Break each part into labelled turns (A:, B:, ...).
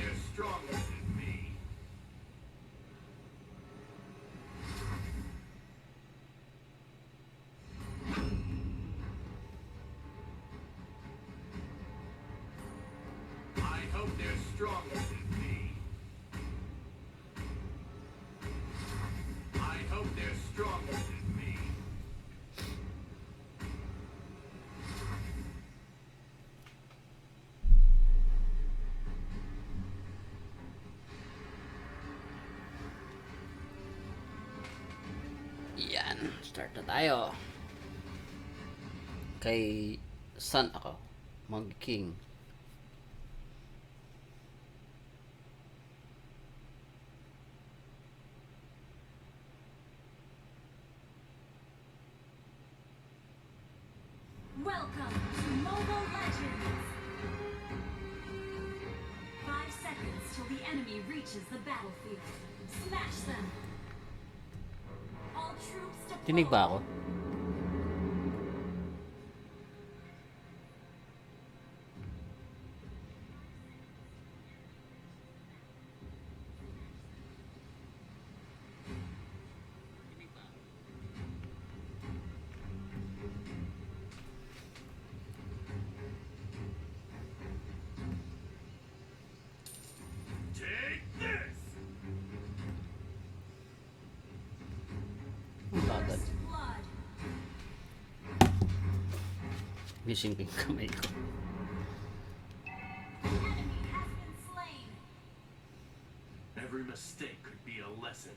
A: they're stronger than me. I hope they're stronger than me. I hope they're stronger than me.
B: Yan, start na tayo. Kay Sun ako, Monkey King.
C: Welcome to Mobile Legends! 5 seconds till the enemy reaches the battlefield. Smash them! All troops deployed.
B: Tinig ba ako?
A: Take this!
B: Ang bagal.
C: First blood.
B: Missing ko yung kamay ko.
C: Enemy has been slain.
A: Every mistake could be a lesson.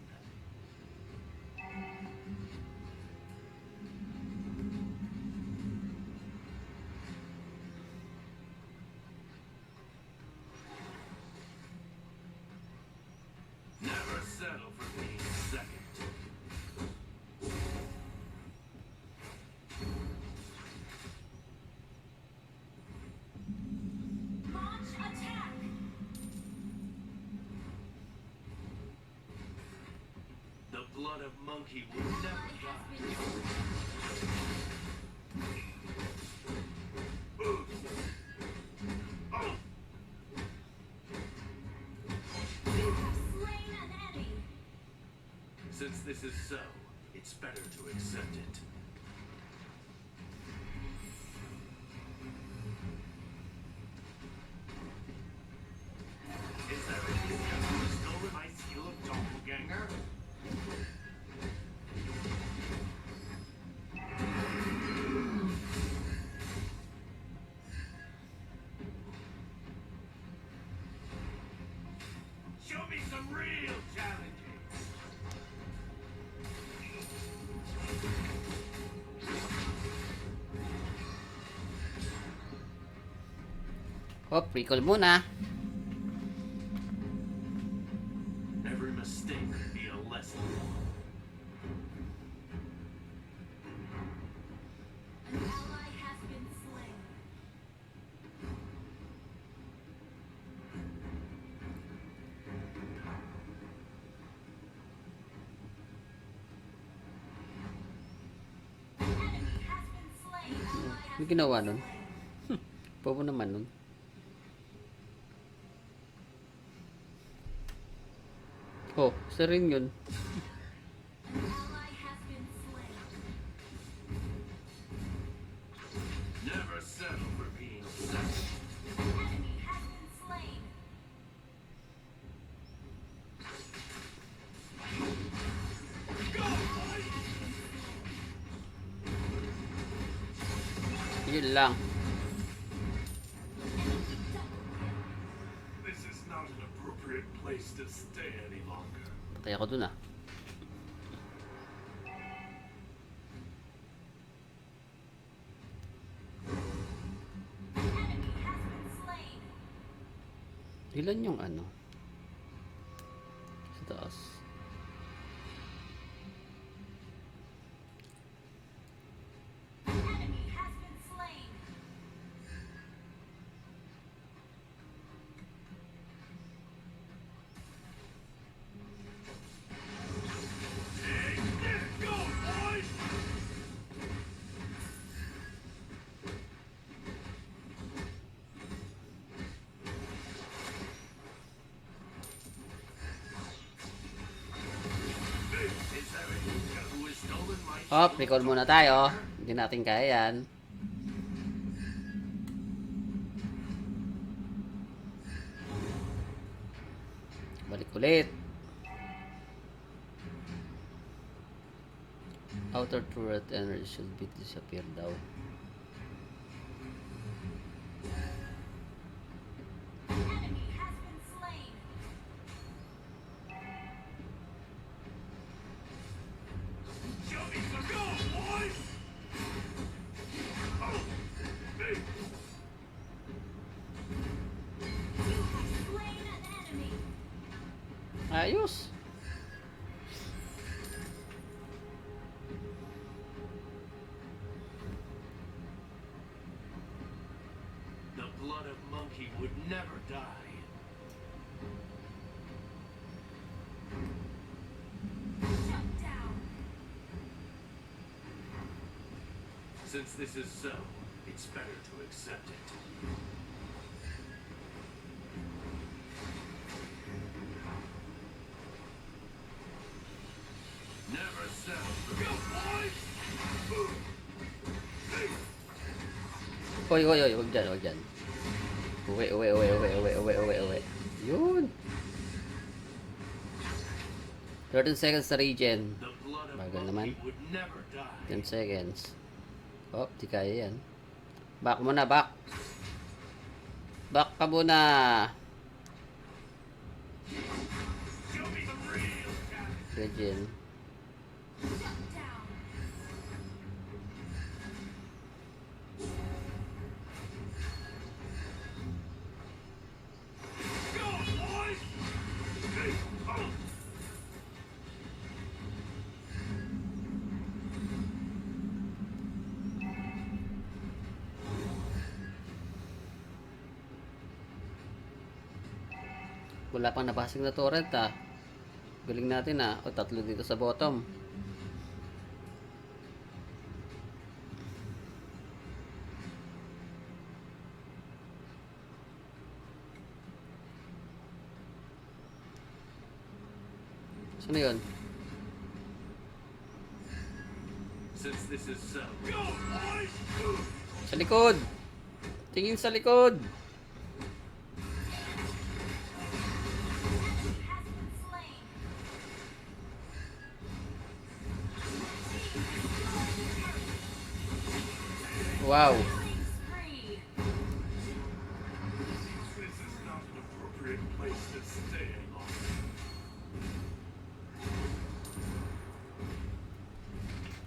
A: Never settle for being second.
C: Launch attack.
A: The blood of monkey will never
C: Ally has
A: die.
C: been slain. You have slain an enemy.
A: Since this is so, it's better to accept it. Is there any who has stolen my seal of doppelganger? Show me some real challenges.
B: Hop, recall muna.
A: Every mistake could be a lesson.
C: An ally has been slain. Enemy has been slain. Ally has
B: May ginawa
C: been
B: nun.
C: slain.
B: Bobo naman nun. Oh, isa rin yun.
C: An ally has been slain.
A: Never settle for being second.
C: Enemy has been slain.
B: Yun lang.
A: This is not an appropriate place to stay any longer.
B: Patay ako dun ah.
C: Enemy has been slain.
B: Ilan yung ano? Sa taas.
C: Enemy has been slain.
A: Go, boys!
B: Hop, record muna tayo. Hindi natin kaya yan. Balik ulit. Outer turret energy should be disappear daw.
C: Enemy has been slain.
A: Show me some go, boys! Oh, hey.
C: You have slain an enemy.
B: Ayos.
A: The blood of monkey would never die.
C: Shut down.
A: Since this is so, it's better to accept it. Never settle. Go, boys! Hey.
B: Oy, oy, oy, wag dyan, wag dyan. Uwi, uwi, uwi, uwi, uwi, uwi, uwi, uwi. Yun. 13 seconds na regen.
A: The blood of
B: Bagal
A: monkey
B: naman.
A: would never die.
B: 10 seconds. Oh, di kaya yan. Back muna, back. Back ka muna.
A: Show me the real captain.
B: Regen.
C: Shut down.
A: Go, boys! Hey. Oh.
B: Wala pang nabasig na turret ah. Galing natin ah. O, tatlo dito sa bottom. Saan na yun?
A: Since this is so, go, boys!
B: Sa likod! Tingin sa likod!
C: Enemy has been slain.
B: Wow!
C: Killing spree.
A: This is not an appropriate place to stay longer.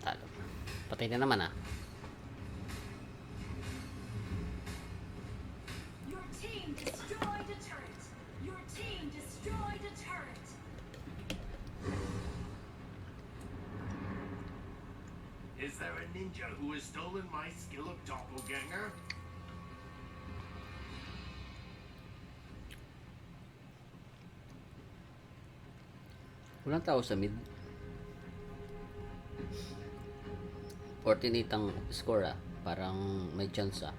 B: Talo. Patay na naman ah.
C: Your team destroyed a turret. Your team destroyed a turret.
A: Is there a ninja who has stolen my skill of doppelganger?
B: Walang tao sa mid. 14-8 ang score ah. Parang may chance ah.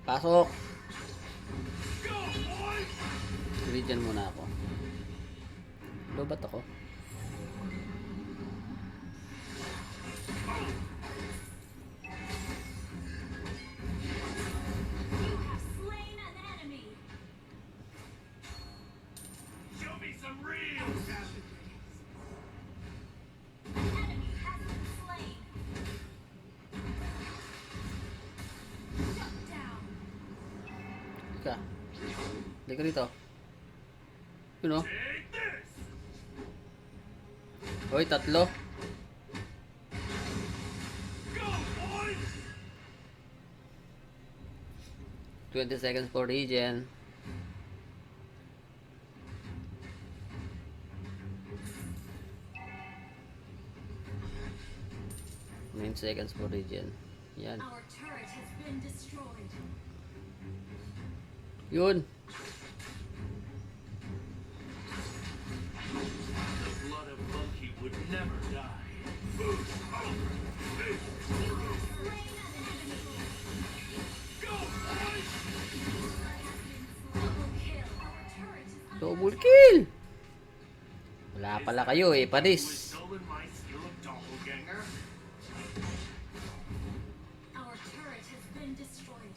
B: Pasok!
A: Go, boys!
B: Regen muna ako. Lobat ako.
C: You have slain an enemy.
A: Show me some real savagery.
C: Enemy has been slain. Shut down.
B: Ika. Hindi ka rito. Yun o.
A: Take this!
B: Hoy, tatlo.
A: Go, boys!
B: 20 seconds for regen. Nine seconds for regen. Yan.
C: Our turret has been destroyed.
B: Yun.
A: The blood of monkey would never die.
C: You have slain an enemy.
A: Go, boys!
C: Double kill. Our turret is under
B: Double
C: attack.
B: kill. Wala
A: Is
B: pala
A: that
B: kayo
A: who
B: eh,
A: has
B: Paris.
A: stolen my skill of doppelganger?
C: Our turret has been destroyed.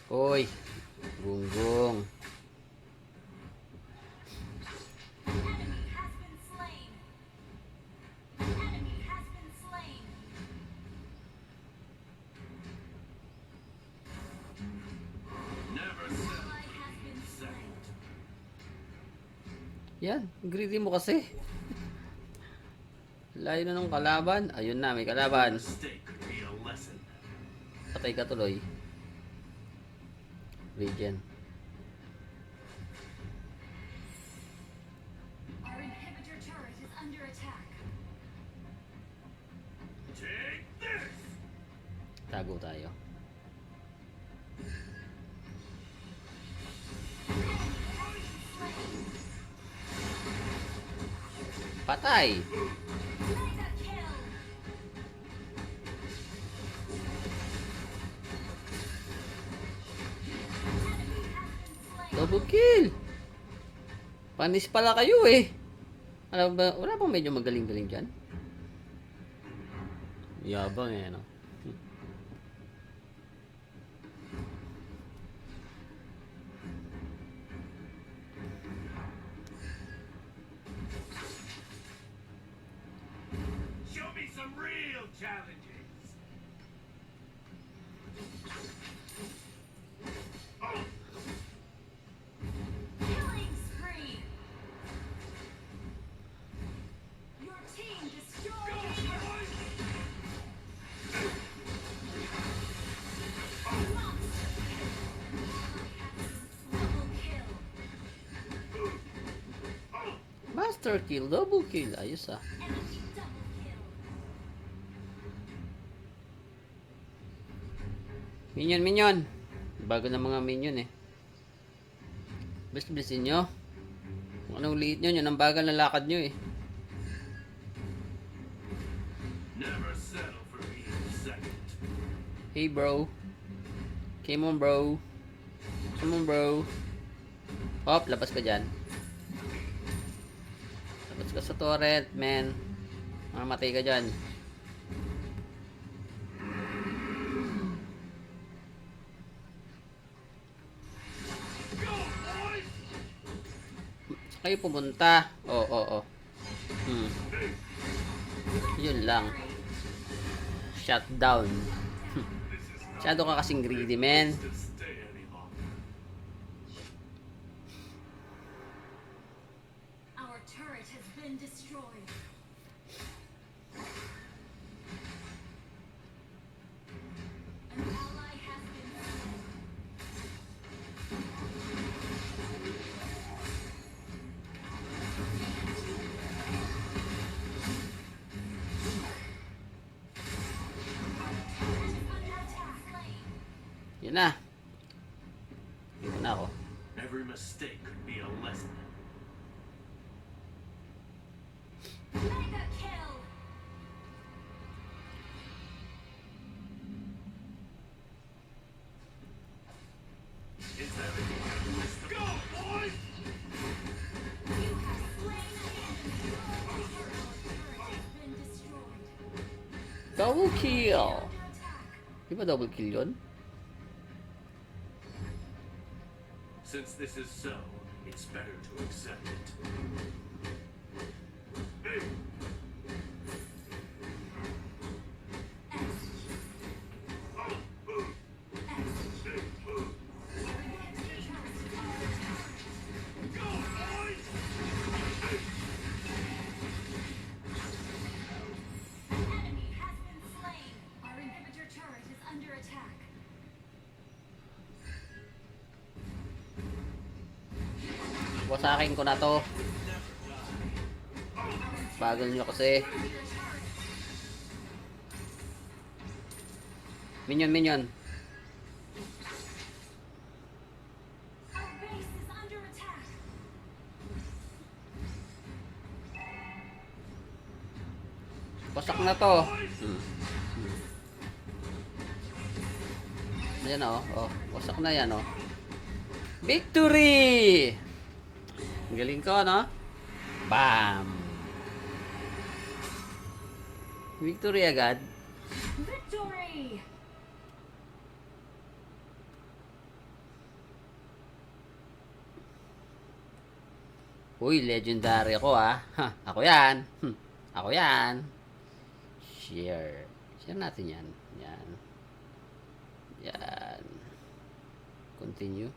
B: Hoy, gunggong.
C: Enemy has been slain. Enemy has been slain.
A: Never settle
C: Ally
A: for
C: has been
A: being
C: slain.
A: second.
B: Yan, greedy mo kasi. Layo na ng kalaban. Ayun na, may
A: Every
B: kalaban.
A: mistake could be a lesson.
B: Patay ka tuloy. Regen.
C: Our inhibitor turret is under attack.
A: Take this!
B: Tago tayo. Patay!
C: Mega kill. Enemy has been slain.
B: Double kill! Panis pala kayo eh. Ano ba, wala bang medyo magaling-galing dyan? Yabang eh, no?
A: Show me some real challenges! Oh!
C: Killing spree. Your team destroyed
A: Go,
C: a turret.
A: boys!
C: Monster kill. Double kill.
B: Master kill, double kill. Ayos ah.
C: Enemy double kill.
B: Minion, minion. Bago na mga minion eh. Bilis-bilisin nyo. Kung anong liit nyo, yun ang bagal na lakad nyo eh.
A: Never settle for being second.
B: Hey bro. Come on bro. Come on bro. Hop, labas ka dyan. Labas ka sa turret, man. Mamatay ka dyan.
A: Go, boys!
B: Kayo pumunta. Oo. Yun lang. Shutdown. Masyado ka kasing greedy, man.
A: To stay any longer.
C: Our turret has been destroyed. An ally has been slain. Turret is under attack. Slain.
B: Yun na. Dito na ako.
A: Every mistake could be a lesson.
C: Mega kill.
A: Is there any wisdom? Go, boys!
C: You have slain an enemy. Our turret has been destroyed.
B: Double kill.
C: Under attack.
B: Di ba double kill yun?
A: Since this is so, it's better to accept it. Go, boys!
C: Enemy has been slain. Our inhibitor turret is under attack.
B: Wasakin ko na to. Bagal nyo kasi. Minion, minion.
C: Our base is under attack.
B: Wasak na to. Ayan oh. Oh, wasak na yan oh. Victory! Ang galing ko, no? Bam! Victory agad.
C: Victory!
B: Uy, legendary ako ah. Ha, ako yan. Ako yan. Share. Share natin yan. Yan. Yan. Continue.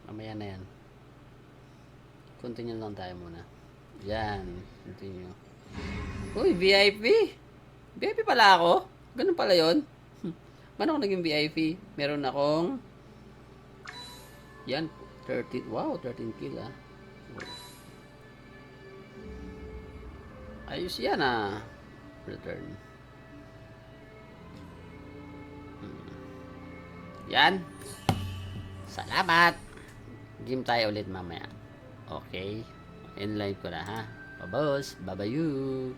B: Mamaya na yan. Continue lang tayo muna. Yan. Continue. Uy, VIP! VIP pala ako? Ganun pala yun? Paano ako naging VIP? Meron akong... Yan. 13. Wow, 13 kill ah. Ayos yan ah. Return. Yan. Salamat. Game tayo ulit mamaya. Okay. Enlight ko na ha. Babos. Babayu.